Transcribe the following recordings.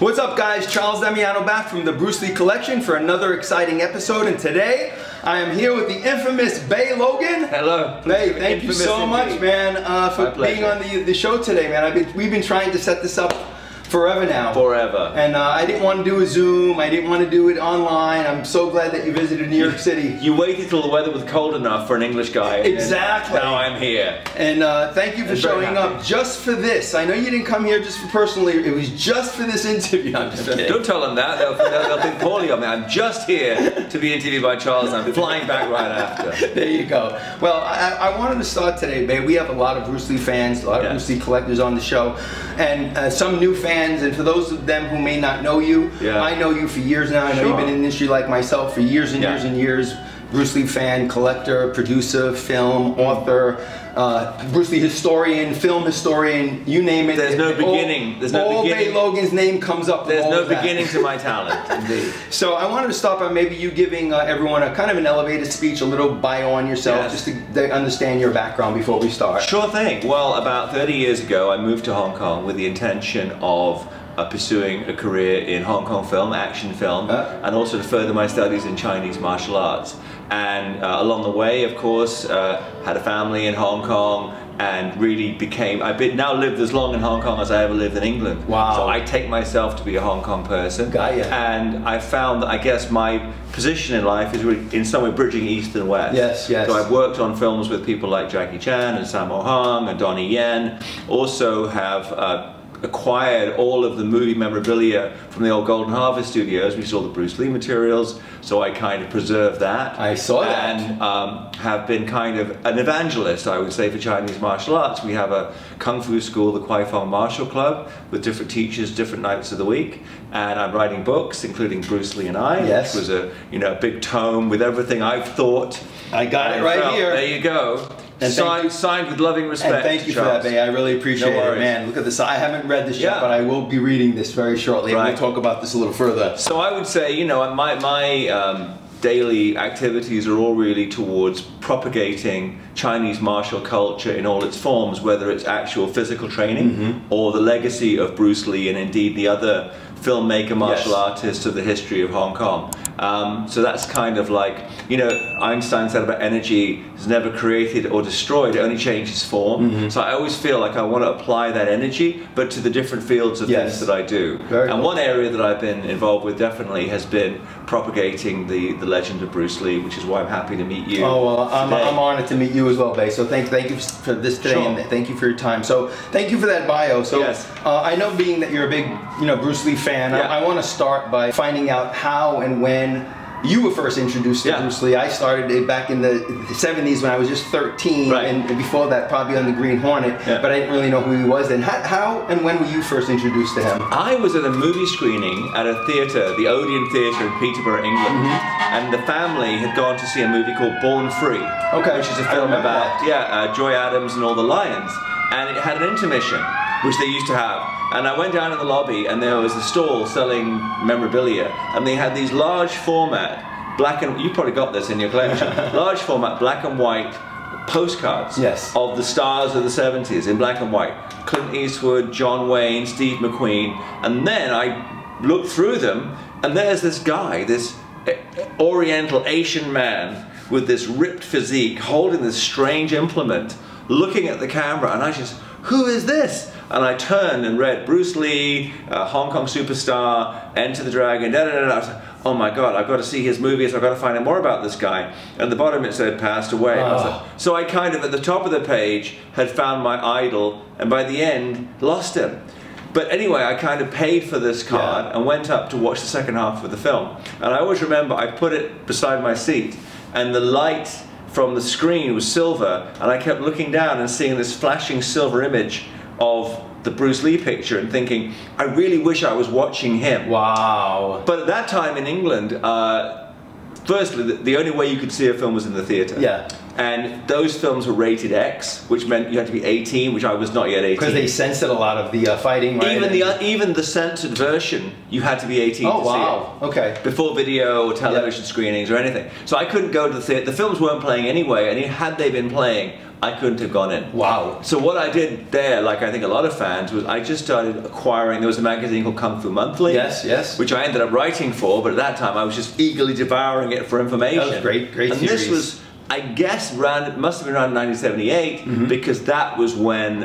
What's up, guys? Charles Damiano back from the Bruce Lee Collection for another exciting episode, and today I am here with the infamous Bey Logan. Hello. Bey, thank you so much, man, for being on the show today, man. We've been trying to set this up forever now. Forever. And I didn't want to do a Zoom. I didn't want to do it online. I'm so glad that you visited New York City. You waited till the weather was cold enough for an English guy. Exactly. Now I'm here. And thank you for showing up just for this. I know you didn't come here just for personally. It was just for this interview. I'm just kidding. Don't tell them that. They'll think poorly of me. I'm just here to be interviewed by Charles. I'm flying back right after. There you go. Well, I wanted to start today, Bey. We have a lot of Bruce Lee fans, a lot of Bruce Lee collectors on the show, and some new fans. And for those of them who may not know you, I know you for years now. I know you've been in the industry like myself for years and years and years. Bruce Lee fan, collector, producer, film, author, Bruce Lee historian, film historian, you name it. There's no beginning. There's no beginning. Bey Logan's name comes up. There's no beginning to my talent, indeed. So I wanted to start by maybe you giving everyone a kind of an elevated speech, a little bio on yourself, just to understand your background before we start. Sure thing. Well, about 30 years ago, I moved to Hong Kong with the intention of pursuing a career in Hong Kong film, action film, and also to further my studies in Chinese martial arts. And along the way, of course, had a family in Hong Kong, and really became, I've now lived as long in Hong Kong as I ever lived in England. Wow. So I take myself to be a Hong Kong person. Got ya. And I found that I guess my position in life is really in some way bridging East and West. Yes, yes. So I've worked on films with people like Jackie Chan and Sammo Hung and Donnie Yen. Also have acquired all of the movie memorabilia from the old Golden Harvest studios. We saw the Bruce Lee materials, so I kind of preserved that. I saw that. And have been kind of an evangelist, I would say, for Chinese martial arts. We have a Kung Fu school, the Kwai Fong Martial Club, with different teachers, different nights of the week. And I'm writing books, including Bruce Lee and I, which was a big tome with everything I've thought. I got it right here. There you go. And signed with loving respect. And thank you for that, Bey. I really appreciate it, man. Look at this. I haven't read this yet, but I will be reading this very shortly. And we'll talk about this a little further. So I would say, my daily activities are all really towards propagating Chinese martial culture in all its forms, whether it's actual physical training or the legacy of Bruce Lee and indeed the other filmmaker, martial artists of the history of Hong Kong. So that's kind of like, Einstein said about energy is never created or destroyed, it only changes form. So I always feel like I want to apply that energy, but to the different fields of things that I do. And one area that I've been involved with definitely has been propagating the legend of Bruce Lee, which is why I'm happy to meet you. Oh, well, I'm honored to meet you as well, Bey. So thank you for this today, and thank you for your time. So thank you for that bio. So I know, being that you're a big Bruce Lee fan, I want to start by finding out how and when you were first introduced to Bruce Lee. I started it back in the 70s when I was just 13, and before that probably on the Green Hornet, but I didn't really know who he was then. How and when were you first introduced to him? I was at a movie screening at a theatre, the Odeon Theatre in Peterborough, England, and the family had gone to see a movie called Born Free, which is a film about Joy Adams and all the lions, and it had an intermission, which they used to have. And I went down in the lobby, and there was a stall selling memorabilia, and they had these large format, you probably got this in your collection, large format black and white postcards of the stars of the 70s in black and white. Clint Eastwood, John Wayne, Steve McQueen. And then I looked through them, and there's this guy, this Oriental Asian man with this ripped physique, holding this strange implement, looking at the camera, and I just, who is this? And I turned and read Bruce Lee, Hong Kong superstar, Enter the Dragon, I was like, oh my God, I've got to see his movies, I've got to find out more about this guy. And at the bottom it said, passed away. And I was like, so I kind of, at the top of the page, had found my idol, and by the end, lost him. But anyway, I kind of paid for this card and went up to watch the second half of the film. And I always remember, I put it beside my seat, and the light from the screen was silver, and I kept looking down and seeing this flashing silver image of the Bruce Lee picture and thinking, I really wish I was watching him. Wow. But at that time in England, firstly, the only way you could see a film was in the theatre. And those films were rated X, which meant you had to be 18, which I was not yet 18. Because they censored a lot of the fighting, right? Even the censored version, you had to be 18 to see it. Okay. Before video or television screenings or anything. So I couldn't go to the theatre. The films weren't playing anyway, and had they been playing, I couldn't have gone in. Wow. So what I did there, like I think a lot of fans, was I just started acquiring, there was a magazine called Kung Fu Monthly. Yes, yes. Which I ended up writing for, but at that time I was just eagerly devouring it for information. That was great, great and series. This was, I guess, it must have been around 1978, because that was when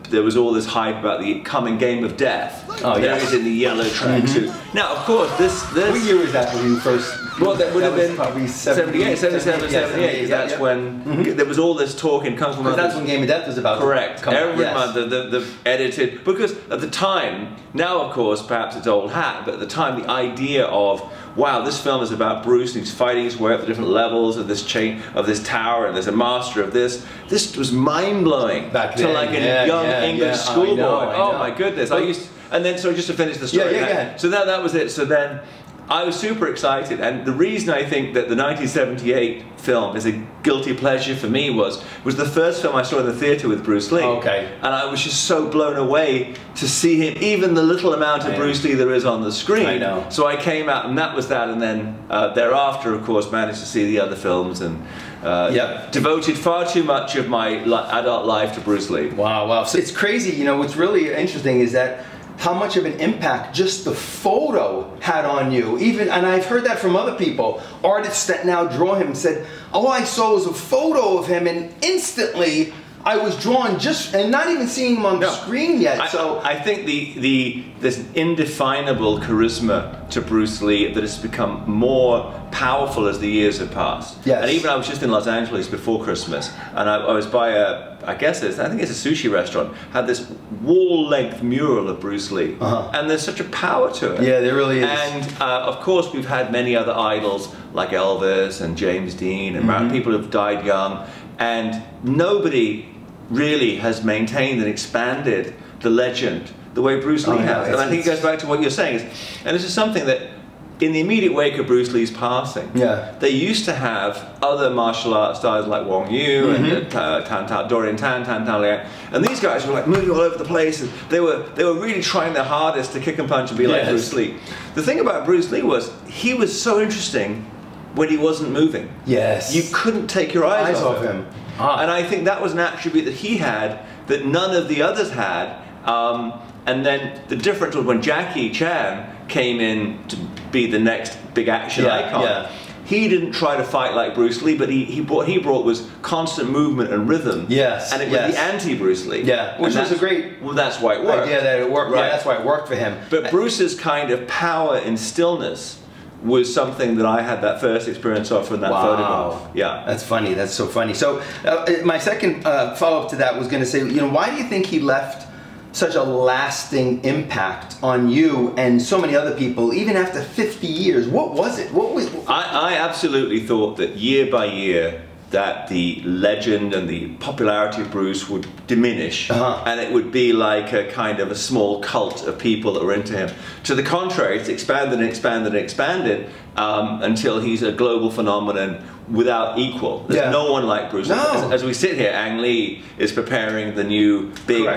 there was all this hype about the coming Game of Death. Oh, there is in the yellow tracksuit. Now, of course, this... What year was that when you first... Well, that would have been probably 78, 77, 78, because that's when there was all this talk in Kung Fu Monthly. That's when Game of Death was about. Correct. Every month, the edited, because at the time, now of course, perhaps it's old hat, but at the time, the idea of, wow, this film is about Bruce and he's fighting his way up the different levels of this chain, of this tower, and there's a master of this. This was mind-blowing to like a young English schoolboy. Oh my goodness. And then, so just to finish the story. So that was it. So then, I was super excited, and the reason I think that the 1978 film is a guilty pleasure for me was the first film I saw in the theatre with Bruce Lee. Okay. And I was just so blown away to see him, even the little amount of Bruce Lee there is on the screen. I know. So I came out, and that was that, and then thereafter, of course, managed to see the other films, and devoted far too much of my adult life to Bruce Lee. Wow, wow. So it's crazy, you know, what's really interesting is that how much of an impact just the photo had on you. And I've heard that from other people, artists that now draw him, said, all I saw was a photo of him, and instantly I was drawn and not even seeing him on the screen yet. I think there's indefinable charisma to Bruce Lee that has become more powerful as the years have passed. Yes. And even I was just in Los Angeles before Christmas, and I was by I think it's a sushi restaurant, had this wall-length mural of Bruce Lee. And there's such a power to it. Yeah, there really is. And of course we've had many other idols like Elvis and James Dean, and people who've died young, and nobody really has maintained and expanded the legend the way Bruce Lee has. And I think it goes back to what you're saying. And this is something that, in the immediate wake of Bruce Lee's passing, they used to have other martial arts stars like Wong Yu and Dorian Tan, Tan Tao Liang, and these guys were like moving all over the place, and they were really trying their hardest to kick and punch and be like Bruce Lee. The thing about Bruce Lee was he was so interesting when he wasn't moving. Yes. You couldn't take your eyes off him. And I think that was an attribute that he had that none of the others had. And then the difference was when Jackie Chan came in to be the next big action icon. He didn't try to fight like Bruce Lee, but what he brought was constant movement and rhythm. Yes. And it was the anti-Bruce Lee. Yeah, which was a great... Well, that's why it worked. Yeah, that it worked. Right. Yeah, that's why it worked for him. But Bruce's kind of power in stillness was something that I had that first experience of from that photograph. Yeah. That's funny. That's so funny. So my second follow-up to that was going to say, you know, why do you think he left such a lasting impact on you and so many other people, even after 50 years? What was it? I absolutely thought that year by year that the legend and the popularity of Bruce would diminish, and it would be like a kind of a small cult of people that were into him. To the contrary, it's expanded and expanded and expanded until he's a global phenomenon without equal. There's no one like Bruce. As we sit here, Ang Lee is preparing the new big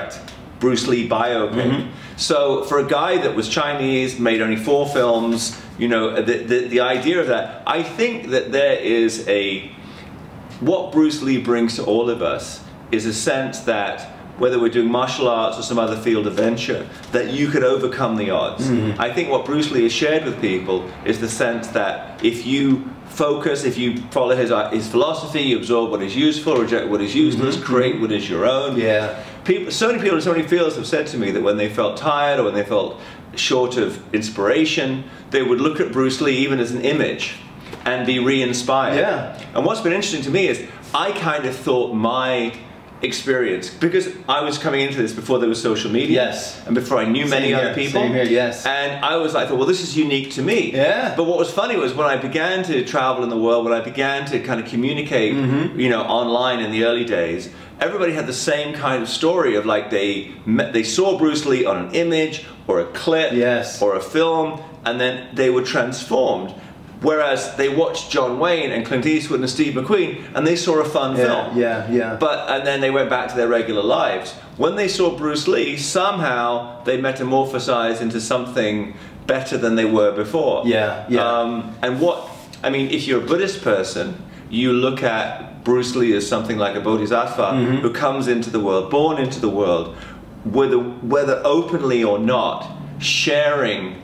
Bruce Lee biopic. So for a guy that was Chinese, made only 4 films, you know, the idea of that, I think that there is what Bruce Lee brings to all of us is a sense that whether we're doing martial arts or some other field of venture, that you could overcome the odds. I think what Bruce Lee has shared with people is the sense that if you focus, if you follow his philosophy, you absorb what is useful, reject what is useless, create what is your own. So many people in so many fields have said to me that when they felt tired or when they felt short of inspiration, they would look at Bruce Lee even as an image and be re-inspired. And what's been interesting to me is I kind of thought my experience, because I was coming into this before there was social media, and before I knew many other people, and I was like, well, this is unique to me. But what was funny was when I began to travel in the world, when I began to kind of communicate, you know, online in the early days, everybody had the same kind of story of like they saw Bruce Lee on an image or a clip or a film, and then they were transformed. Whereas they watched John Wayne and Clint Eastwood and Steve McQueen and they saw a fun film. And then they went back to their regular lives. When they saw Bruce Lee, somehow they metamorphosized into something better than they were before. And I mean, if you're a Buddhist person, you look at Bruce Lee as something like a bodhisattva who comes into the world, born into the world, whether openly or not, sharing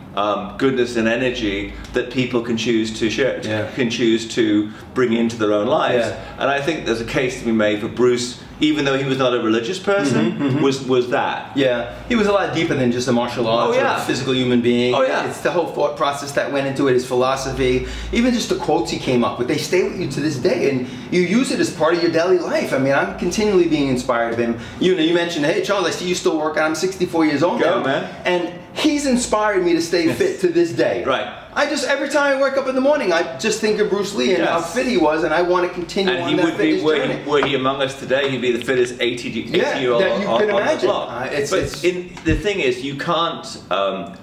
goodness and energy that people can choose to share, can choose to bring into their own lives. And I think there's a case to be made for Bruce, even though he was not a religious person, was that. Yeah, he was a lot deeper than just a martial arts or a physical human being. It's the whole thought process that went into it, his philosophy, even just the quotes he came up with. They stay with you to this day, and you use it as part of your daily life. I mean, I'm continually being inspired of him. You know, you mentioned, hey Charles, I see you still working. I'm 64 years old now, man. And he's inspired me to stay fit to this day. Right. I just, every time I wake up in the morning, I just think of Bruce Lee and how fit he was, and I want to continue on that fitness journey. Were he among us today, he'd be the fittest 80-year-old that you can imagine. The block. The thing is, you can't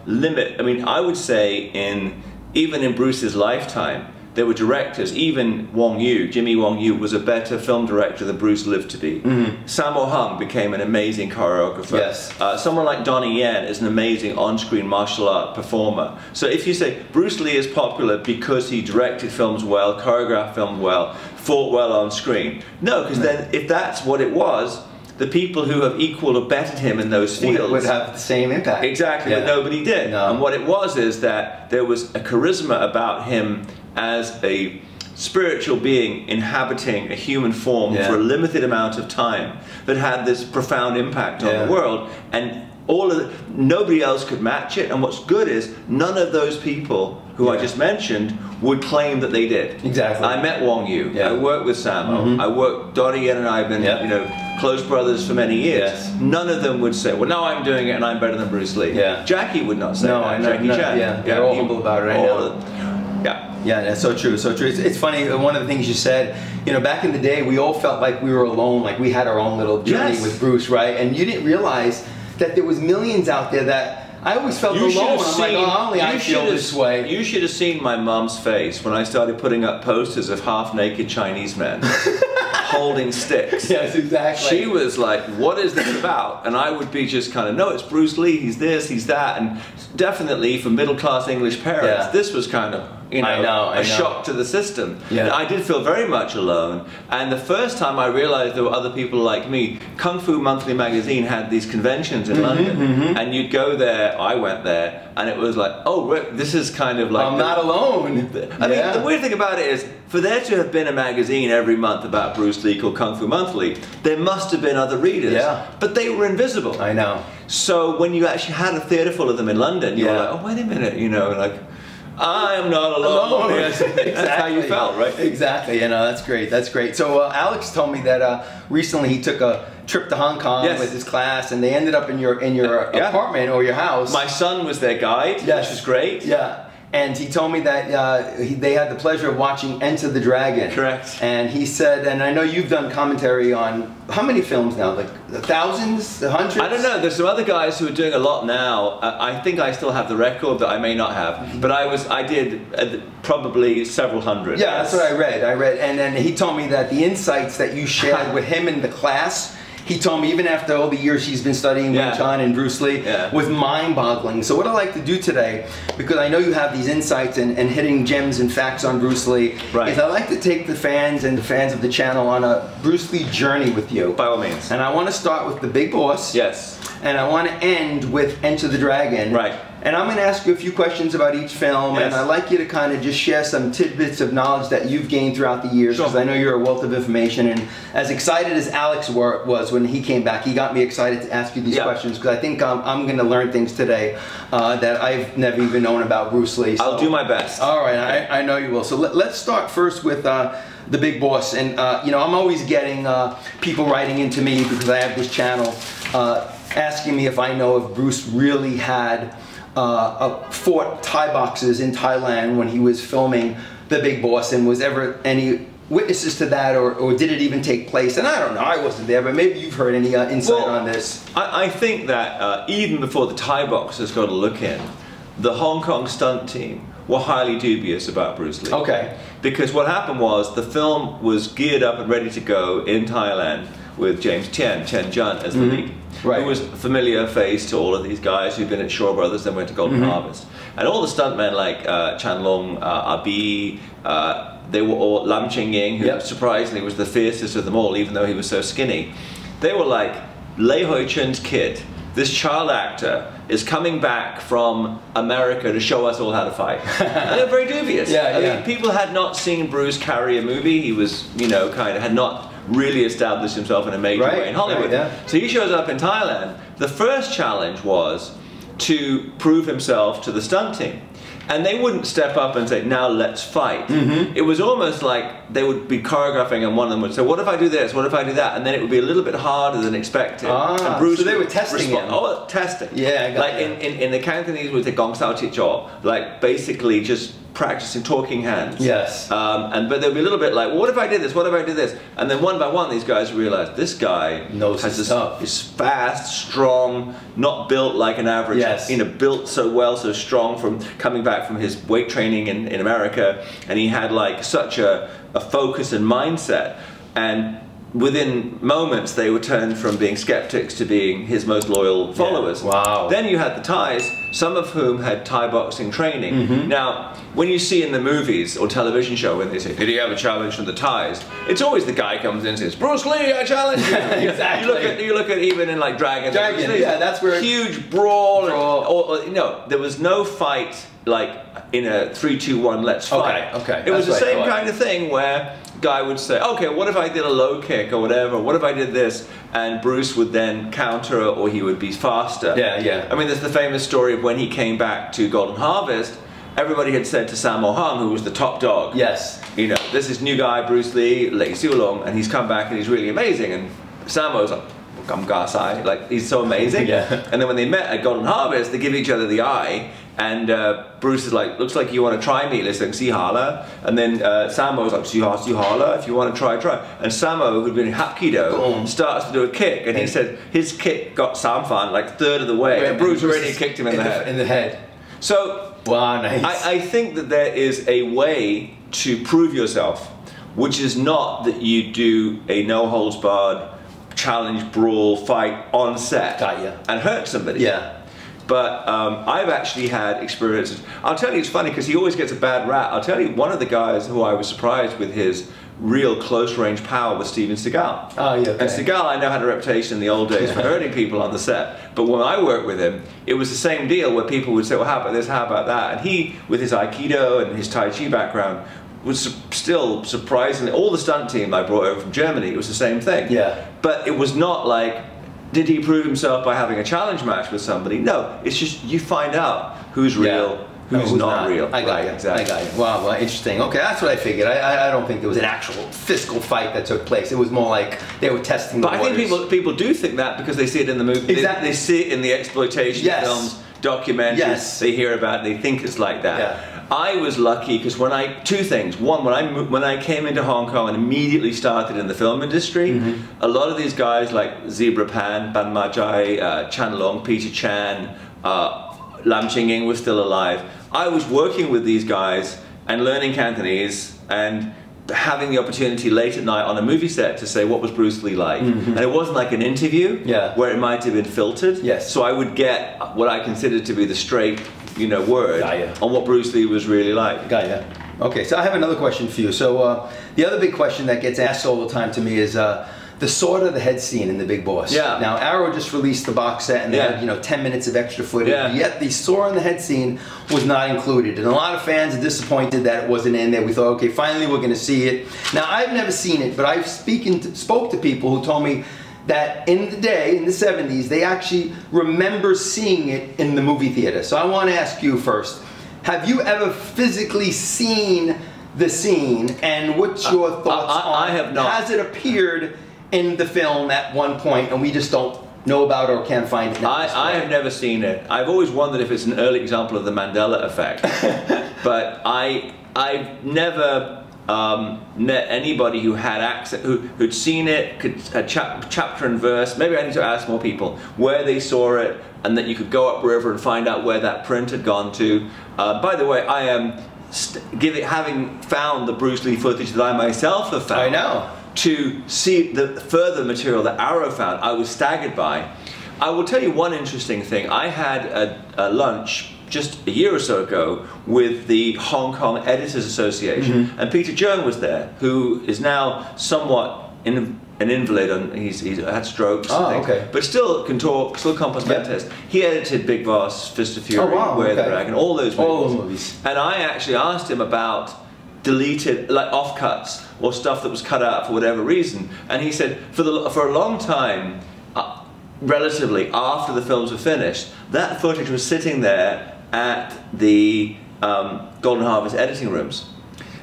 limit. I mean, I would say even in Bruce's lifetime, there were directors, even Jimmy Wong Yu was a better film director than Bruce lived to be. Sammo Hung became an amazing choreographer. Someone like Donnie Yen is an amazing on-screen martial art performer. So if you say Bruce Lee is popular because he directed films well, choreographed films well, fought well on screen, no, because then if that's what it was, the people who have equal or bettered him in those fields would have the same impact. Exactly, but nobody did. And what it was is that there was a charisma about him as a spiritual being inhabiting a human form for a limited amount of time that had this profound impact on the world, and nobody else could match it. And what's good is none of those people who I just mentioned would claim that they did. Exactly. I met Wong Yu. I worked with Sammo. I worked. Donnie Yen and I have been, you know, close brothers for many years. None of them would say, "Well, no, I'm doing it and I'm better than Bruce Lee." Jackie would not say that. Jackie Chan. They're all humble about it. I know. Yeah, that's so true, so true. It's funny, one of the things you said, you know, back in the day, we all felt like we were alone, like we had our own little journey with Bruce, right? And you didn't realize that there was millions out there that I always felt alone. I'm like, oh, only I feel this way. You should have seen my mom's face when I started putting up posters of half-naked Chinese men holding sticks. Yes, exactly. She was like, what is this about? And I would be just kind of, no, it's Bruce Lee, he's this, he's that. And definitely for middle-class English parents, this was kind of, you know, a shock to the system. I did feel very much alone. And the first time I realized there were other people like me, Kung Fu Monthly magazine had these conventions in London, and you'd go there, I went there, and it was like, oh, this is kind of like... I'm not alone. I mean, the weird thing about it is, for there to have been a magazine every month about Bruce Lee called Kung Fu Monthly, there must have been other readers, but they were invisible. I know. So when you actually had a theatre full of them in London, you were like, oh, wait a minute, you know, like, I am not alone. Yes, that's how you felt, right? Exactly. You know, that's great. That's great. So Alex told me that recently he took a trip to Hong Kong with his class, and they ended up in your apartment or your house. My son was their guide, which was great. And he told me that they had the pleasure of watching Enter the Dragon. Correct. And he said, and I know you've done commentary on how many films now? Like thousands, hundreds? I don't know. There's some other guys who are doing a lot now. I think I still have the record, but I may not have. But I did probably several hundred. Yeah, that's what I read. And then he told me that the insights that you shared with him in the class, he told me even after all the years he's been studying Wing Chun and Bruce Lee, was mind-boggling. So what I'd like to do today, because I know you have these insights and hitting gems and facts on Bruce Lee, is I'd like to take the fans and the fans of the channel on a Bruce Lee journey with you. By all means. And I want to start with The Big Boss. Yes. And I want to end with Enter the Dragon. Right. And I'm going to ask you a few questions about each film, and I'd like you to kind of just share some tidbits of knowledge that you've gained throughout the years, because I know you're a wealth of information. And as excited as Alex was when he came back, he got me excited to ask you these questions, because I think I'm going to learn things today that I've never even known about Bruce Lee. So. I'll do my best. All right, I know you will. So let's start first with The Big Boss. And you know, I'm always getting people writing into me, because I have this channel, asking me if I know if Bruce really had fought Thai boxers in Thailand when he was filming The Big Boss, and was ever any witnesses to that, or did it even take place? And I don't know, I wasn't there, but maybe you've heard any insight on this. I think that even before the Thai boxers got a look in, the Hong Kong stunt team were highly dubious about Bruce Lee. Okay. Because what happened was, the film was geared up and ready to go in Thailand with James Chen Jun as the lead. Who was a familiar face to all of these guys who'd been at Shaw Brothers, then went to Golden Harvest. And all the stuntmen like Chan Long, Abi, they were all Lam Ching-ying, who surprisingly was the fiercest of them all, even though he was so skinny. They were like, Lei Hui-chun's kid, this child actor, is coming back from America to show us all how to fight. And they're very dubious. I mean, people had not seen Bruce carry a movie. He was, you know, kind of had not really established himself in a major way in Hollywood. So he shows up in Thailand. The first challenge was to prove himself to the stunt team. And they wouldn't step up and say, now let's fight. It was almost like they would be choreographing and one of them would say, what if I do this, what if I do that? And then it would be a little bit harder than expected. And Bruce so they were testing him. Oh, testing. Yeah, I got like in the Cantonese with the gong sao chi cho, like basically just practicing talking hands. But they'll be a little bit like, well, what if I did this, what if I did this? And then one by one these guys realize this guy knows his stuff. Is fast, strong, not built like an average, you know, built so well, so strong from coming back from his weight training in America, and he had like such a focus and mindset, and within moments they were turned from being skeptics to being his most loyal followers. Then you had the Thais, some of whom had Thai boxing training. Now, when you see in the movies or television show when they say, did he have a challenge from the Thais? It's always the guy comes in and says, Bruce Lee, I challenge you. You look at even in like Dragon, that's where huge brawl. Or, you know, there was no fight like in a 3, 2, 1, let's fight. It was the same kind of thing where guy would say, okay, what if I did a low kick or whatever, what if I did this, and Bruce would then counter or he would be faster. I mean, there's the famous story of when he came back to Golden Harvest, everybody had said to Sammo Hung, who was the top dog, you know, this is new guy, Bruce Lee, Lei Siulong, and he's come back and he's really amazing, and Sammo's like, like he's so amazing. And then when they met at Golden Harvest, they give each other the eye, and Bruce is like, looks like you want to try me, let's like, see hala. And then Sammo's like, see hala, if you want to try. And Sammo, who'd been in Hapkido, starts to do a kick, and he said his kick got Samfan like third of the way, and Bruce already kicked him in the head. So I think that there is a way to prove yourself, which is not that you do a no holds barred challenge, brawl, fight on set and hurt somebody. But I've actually had experiences. I'll tell you, it's funny because he always gets a bad rap. I'll tell you, one of the guys who I was surprised with his real close range power was Steven Seagal. And Seagal, I know, had a reputation in the old days for hurting people on the set. But when I worked with him, it was the same deal where people would say, well, how about this, how about that? And he, with his Aikido and his Tai Chi background, was still surprisingly, all the stunt team I brought over from Germany, it was the same thing. But it was not like, did he prove himself by having a challenge match with somebody? No, it's just you find out who's real, who's not real. I got you. Exactly. I got you. Wow, well, interesting. Okay, that's what I figured. I don't think there was an actual physical fight that took place. It was more like they were testing the waters. But I think people do think that because they see it in the movie. They see it in the exploitation films, documentaries. They hear about it, they think it's like that. I was lucky because two things. One, when I came into Hong Kong and immediately started in the film industry, a lot of these guys like Zebra Pan, Ban Ma Jai, Chan Long, Peter Chan, Lam Ching-ying was still alive. I was working with these guys and learning Cantonese and having the opportunity late at night on a movie set to say, what was Bruce Lee like? And it wasn't like an interview where it might have been filtered. So I would get what I considered to be the straight, you know, word on what Bruce Lee was really like. Okay, so I have another question for you. So the other big question that gets asked all the time to me is the sword of the head scene in The Big Boss. Now Arrow just released the box set and they had, you know, 10 minutes of extra footage. Yet the sword in the head scene was not included, and a lot of fans are disappointed that it wasn't in there. We thought, okay, finally we're going to see it. Now I've never seen it, but I've spoke to people who told me that in the day, in the 70s, they actually remember seeing it in the movie theater. So I want to ask you first, have you ever physically seen the scene, and what's your thoughts on it? I have not. Has it appeared in the film at one point and we just don't know about it or can't find it now? I have never seen it. I've always wondered if it's an early example of the Mandela effect. But I've never met anybody who had access, who'd seen it, had chapter and verse. Maybe I need to ask more people where they saw it, and that you could go upriver and find out where that print had gone to. By the way, I am having found the Bruce Lee footage that I myself have found. I know. To see the further material that Arrow found, I was staggered by. I will tell you one interesting thing. I had a lunch just a year or so ago with the Hong Kong Editors Association, and Peter Chung was there, who is now somewhat an invalid, and he's had strokes, and things, but still can talk, still compos mentis. He edited Big Boss, Fist of Fury, Way of the Dragon, all those movies. And I actually asked him about deleted, like offcuts or stuff that was cut out for whatever reason, and he said for a long time, relatively after the films were finished, that footage was sitting there at the Golden Harvest editing rooms.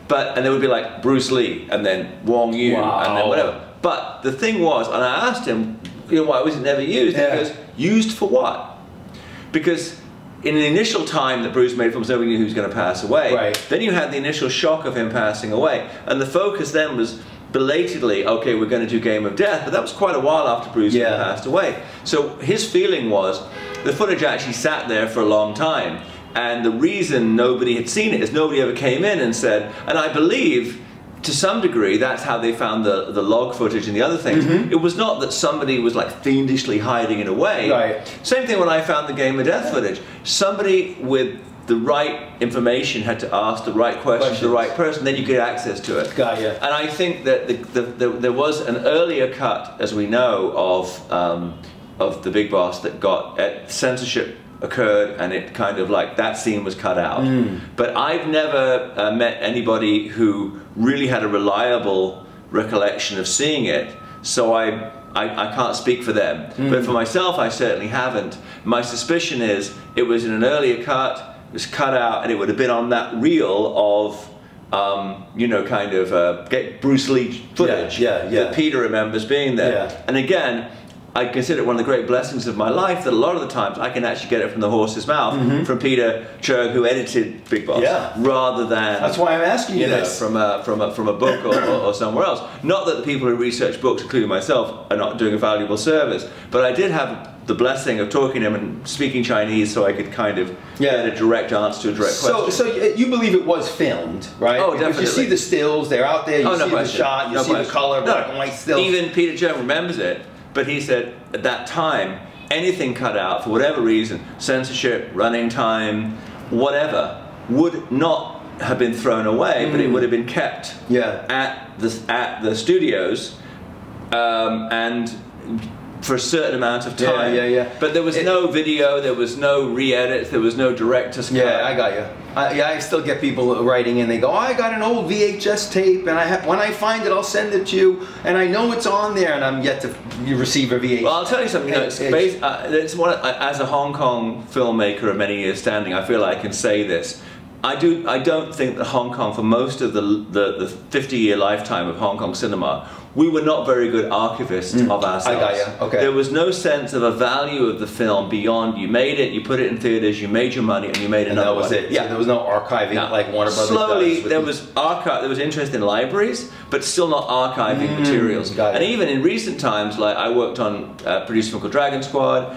And there would be like Bruce Lee, and then Wong Yu, and then whatever. But the thing was, and I asked him, you know, why was it never used? He goes, used for what? Because in the initial time that Bruce made films, nobody knew he was going to pass away. Then you had the initial shock of him passing away, and the focus then was belatedly, okay, we're going to do Game of Death, but that was quite a while after Bruce had passed away. So his feeling was, the footage actually sat there for a long time, and the reason nobody had seen it is nobody ever came in and said, and I believe to some degree that's how they found the log footage and the other things. It was not that somebody was like fiendishly hiding it away. Same thing when I found the Game of Death footage. Somebody with the right information had to ask the right questions to the right person, then you get access to it. And I think that there was an earlier cut, as we know, of the Big Boss that got censorship occurred, and it kind of like that scene was cut out. But I've never met anybody who really had a reliable recollection of seeing it, so I can't speak for them. But for myself, I certainly haven't. My suspicion is it was in an earlier cut, it was cut out, and it would have been on that reel of you know, kind of get Bruce Lee footage that Peter remembers being there. And again, I consider it one of the great blessings of my life that a lot of the times I can actually get it from the horse's mouth, from Peter Chung, who edited Big Boss, rather than, that's why I'm asking you this, from a book or somewhere else. Not that the people who research books, including myself, are not doing a valuable service, but I did have the blessing of talking to him and speaking Chinese, so I could kind of get a direct answer to a direct question. So you believe it was filmed, right? Oh, definitely. You see the stills, they're out there, you see the shot, you see the color, black and white stills. Even Peter Chung remembers it. But he said at that time, anything cut out for whatever reason, censorship, running time, whatever, would not have been thrown away, but it would have been kept at the studios, and for a certain amount of time. But there was no video, there was no re-edits, there was no director's cut. Yeah, I got you. I still get people writing in, they go, oh, I got an old VHS tape, and when I find it, I'll send it to you, and I know it's on there, and I'm yet to receive a VHS. Well, I'll tell you something, you know, it's as a Hong Kong filmmaker of many years standing, I feel I can say this. I don't think that Hong Kong, for most of the 50-year lifetime of Hong Kong cinema, we were not very good archivists of ourselves. I got you. Okay. There was no sense of a value of the film beyond you made it, you put it in theaters, you made your money, and you made another one. And that was it. Yeah. So there was no archiving like Warner Brothers Slowly, does. there was interest in libraries, but still not archiving materials. And even in recent times, like I worked on produced a film called Dragon Squad.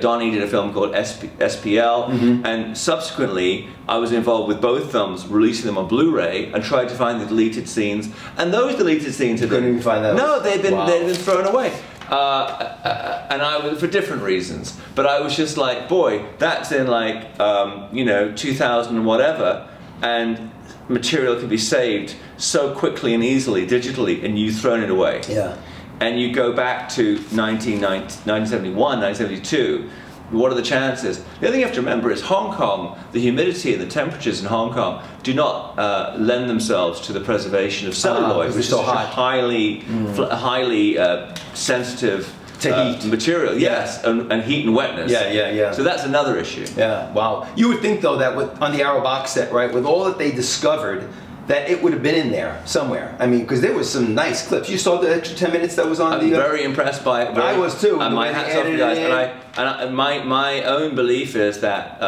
Donnie did a film called SPL, and subsequently I was involved with both films, releasing them on Blu-ray, and tried to find the deleted scenes. And those deleted scenes have been they've been thrown away. And I was for different reasons, but I was just like, boy, that's in like you know, 2000 and whatever, and material can be saved so quickly and easily digitally, and you've thrown it away. And you go back to 1971, 1972. What are the chances? The other thing you have to remember is Hong Kong, the humidity and the temperatures in Hong Kong do not lend themselves to the preservation of celluloid, which is a highly sensitive to heat material. And heat and wetness. So that's another issue. Wow. You would think though that on the Arrow box set, right, with all that they discovered, that it would have been in there somewhere. I mean, because there was some nice clips. You saw the extra 10 minutes that was on I'm very impressed by it. I was too. And my hats off to you guys. My own belief is that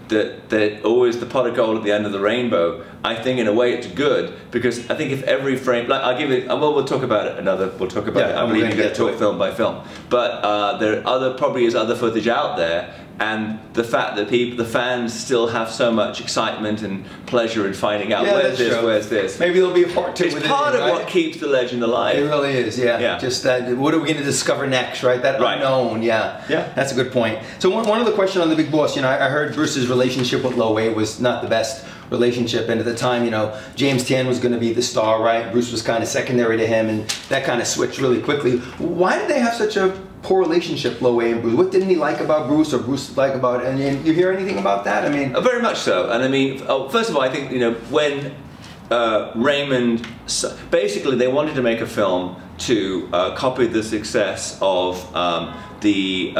that always the pot of gold at the end of the rainbow. I think in a way it's good, because I think if every frame, like I'll give it, well, we'll talk about it we'll talk about it. I believe you get to talk film by film. But there probably is other footage out there, and the fact that the fans still have so much excitement and pleasure in finding out where's this. Maybe there'll be a part 2. It's part of what keeps the legend alive. It really is, yeah. Just that, what are we going to discover next, right? That unknown, yeah. That's a good point. So one other question on the Big Boss, you know, I heard Bruce's relationship with Lo Wei was not the best relationship, and at the time, you know, James Tien was going to be the star, right? Bruce was kind of secondary to him, and that kind of switched really quickly. Why did they have such a poor relationship, Lo Wei and Bruce? What didn't he like about Bruce, or Bruce like about it? And you hear anything about that? I mean, very much so. And I mean, first of all, I think, you know, when Raymond, basically they wanted to make a film to copy the success of the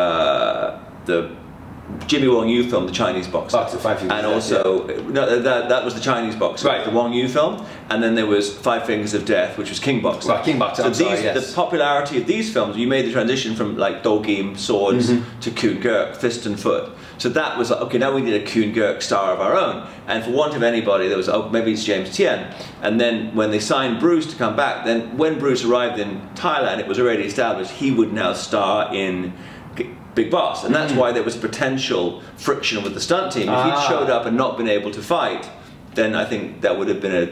Jimmy Wong Yu film, The Chinese Boxer. And also, no, that was The Chinese Boxer, the Wong Yu film, and then there was Five Fingers of Death, which was King Boxer. Right, King Boxer, The popularity of these films, you made the transition from like Do Gim, swords, to Koon Gurk, fist and foot. So that was like, okay, now we need a Koon Gurk star of our own. And for want of anybody, there was, oh, maybe it's James Tien. And then when they signed Bruce to come back, then when Bruce arrived in Thailand, it was already established he would now star in Big Boss, and that's why there was potential friction with the stunt team. If he'd showed up and not been able to fight, then I think that would have been an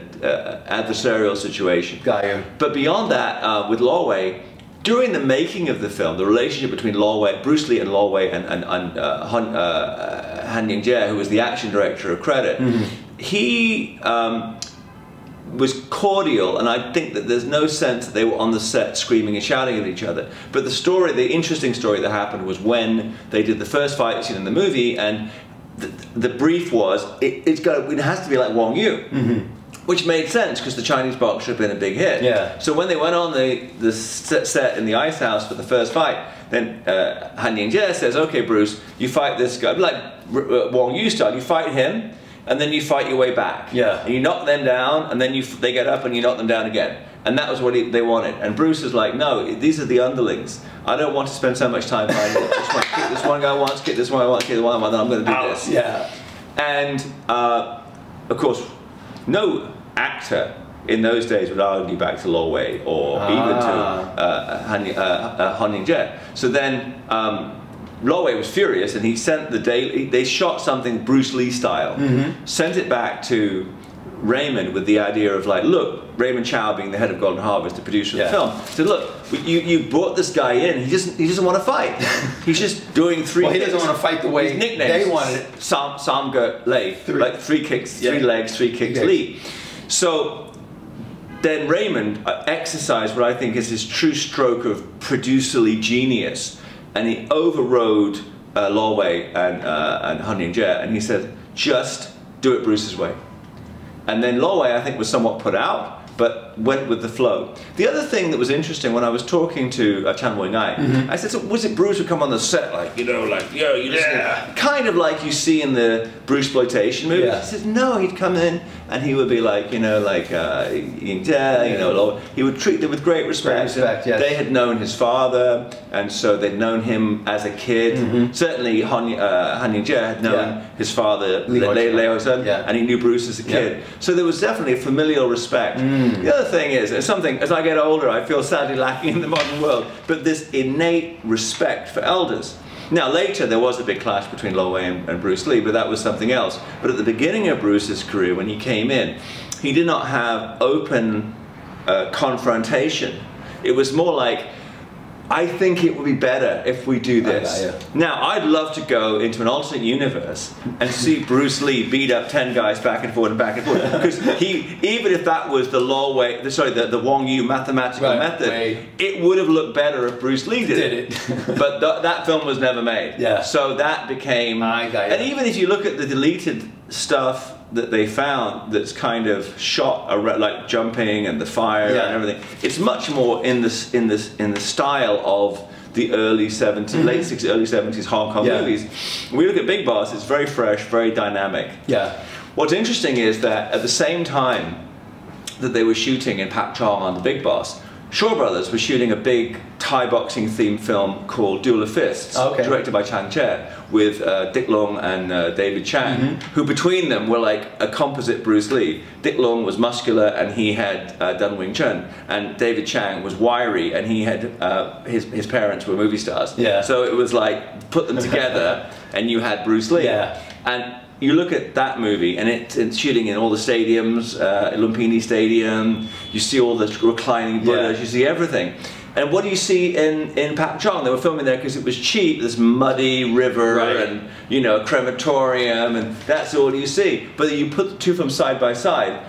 adversarial situation. Got you. But beyond that, with Lo Wei, during the making of the film, the relationship between Bruce Lee and Lo Wei and Han Ying-jie, who was the action director of Credit, he was cordial, and I think that there's no sense that they were on the set screaming and shouting at each other. But the interesting story that happened was when they did the first fight scene in the movie, and the brief was, it has to be like Wong Yu. Which made sense because The Chinese Boxer had been a big hit. So when they went on the set in the Ice House for the first fight, then Han Ying-jie says, okay Bruce, you fight this guy, like Wong Yu style, you fight him, and then you fight your way back. And you knock them down, and then they get up and you knock them down again. And that was what they wanted. And Bruce was like, no, these are the underlings. I don't want to spend so much time fighting. Just want to kick this one guy once, kick this one once, kick this one, then I'm going to do this. And of course, no actor in those days would argue back to Lo Wei or even to Han Ying-jie. So then Lo Wei was furious, and he sent they shot something Bruce Lee style, sent it back to Raymond with the idea of like, look, Raymond Chow being the head of Golden Harvest, the producer of the film, said, look, you brought this guy in, he doesn't want to fight. He's just doing three kicks. He doesn't want to fight the way they wanted it. Samge Lee, like 3 kicks, 3 legs, 3 kicks, Lee. So then Raymond exercised what I think is his true stroke of producerly genius, and he overrode Lo Wei and Han Ying-jie, and he said, just do it Bruce's way. And then Lo Wei, I think, was somewhat put out, but went with the flow. The other thing that was interesting, when I was talking to Chan Wei-ngai, I said, so was it Bruce would come on the set, like, you know, like, yo, you listen, kind of like you see in the Bruceploitation movies? He said, no, he'd come in and he would be like, you know, like, Ying-jie, you know, he would treat them with great respect. They had known his father, and so they'd known him as a kid. Certainly, Han Ying-jie had known his father, Leo Sun, and he knew Bruce as a kid. So there was definitely a familial respect. The other thing is, it's something, as I get older, I feel sadly lacking in the modern world, but this innate respect for elders. Now later there was a big clash between Lo Wei and Bruce Lee, but that was something else. But at the beginning of Bruce's career, when he came in, he did not have open confrontation. It was more like, I think it would be better if we do this. Now, I'd love to go into an alternate universe and see Bruce Lee beat up 10 guys back and forth, because even if that was the Lo Wei, the Wong Yu mathematical method, it would have looked better if Bruce Lee did it. But that film was never made. So that became, and even if you look at the deleted stuff that they found that's kind of shot like jumping and the fire and everything, it's much more in the style of the early 70s, late 60s, early 70s Hong Kong movies. When we look at Big Boss, it's very fresh, very dynamic. What's interesting is that at the same time that they were shooting in Pak Chong on the Big Boss, Shaw Brothers were shooting a big Thai boxing themed film called Duel of Fists, directed by Chang Che, with Dick Long and David Chang, who between them were like a composite Bruce Lee. Dick Long was muscular and he had done Wing Chun, and David Chang was wiry and he had his parents were movie stars. Yeah. So it was like put them together and you had Bruce Lee. Yeah. And you look at that movie and it's shooting in all the stadiums, Lumpini Stadium, you see all the reclining Buddhas, you see everything. And what do you see in Pak Chong? They were filming there because it was cheap, this muddy river and, you know, a crematorium, and that's all you see. But you put the two of them side by side,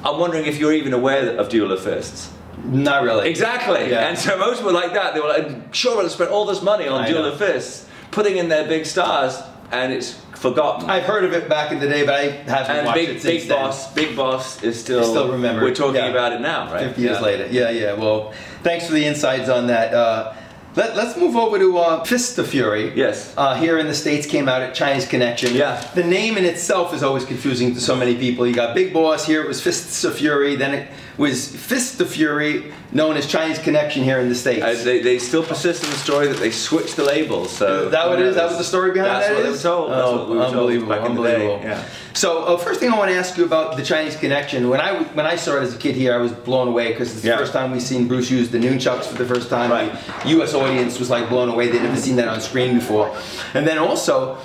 I'm wondering if you're even aware of Duel of Fists. Not really. Exactly. Yeah. And so most were like that. They were like, sure, we'll spend all this money on Duel of Fists, putting in their big stars, and it's forgotten. I've heard of it back in the day, but I haven't watched it since then. Big Boss is still remembered. We're talking about it now, right? 50 years later. Yeah. Well, thanks for the insights on that. Let's move over to Fist of Fury. Yes. Here in the States, came out at Chinese Connection. Yeah. The name in itself is always confusing to so many people. You got Big Boss, here it was Fists of Fury, then it was Fist of Fury, known as Chinese Connection here in the States. They still persist in the story that they switched the labels. So is that what it is? That was the story behind that? That's what they were told. That's what we were told back in the day. Yeah. So first thing I want to ask you about the Chinese Connection. When I saw it as a kid here, I was blown away because it's the first time we've seen Bruce use the nunchucks for the first time. Right. The U.S. audience was like blown away. They'd never seen that on screen before. And then also,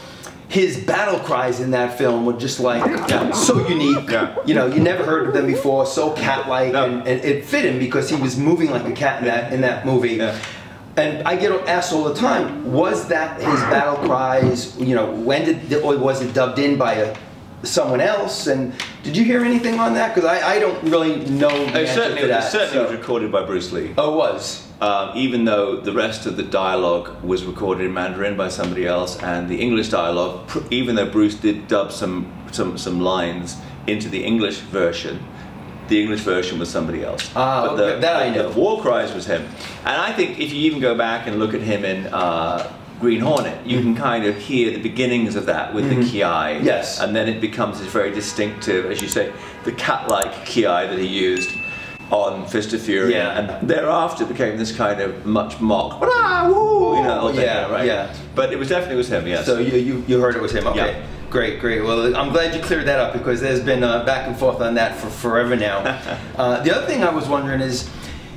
his battle cries in that film were just like so unique. Yeah. You know, you never heard of them before. So cat-like, and it fit him because he was moving like a cat in that movie. Yeah. And I get asked all the time, was that his battle cries? You know, or was it dubbed in by someone else? And did you hear anything on that? Because I don't really know the answer to that. It certainly was recorded by Bruce Lee. Oh, it was? Even though the rest of the dialogue was recorded in Mandarin by somebody else, and the English dialogue, even though Bruce did dub some lines into the English version, the English version was somebody else. But that I know. The war cries was him. And I think if you even go back and look at him in Green Hornet, you can kind of hear the beginnings of that with the kiai. Yes. And then it becomes this very distinctive, as you say, the cat-like kiai that he used on Fist of Fury, and thereafter became this kind of much mock, you know, right? But it was him, yes. So you heard it was him, okay. Yeah. Great. Well, I'm glad you cleared that up because there's been back and forth on that for forever now. The other thing I was wondering is,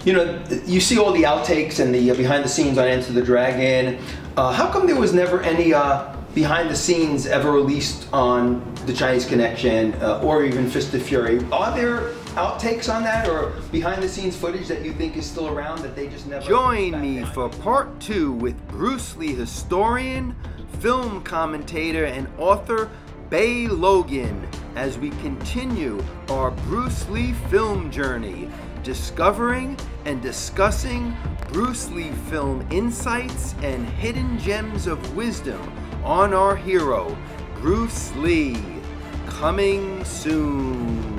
you know, you see all the outtakes and the behind the scenes on Enter the Dragon. How come there was never any behind the scenes ever released on the Chinese Connection or even Fist of Fury? Are there outtakes on that or behind the scenes footage that you think is still around that they just never... Join me for part 2 with Bruce Lee historian, film commentator, and author Bey Logan as we continue our Bruce Lee film journey, discovering and discussing Bruce Lee film insights and hidden gems of wisdom on our hero, Bruce Lee. Coming soon.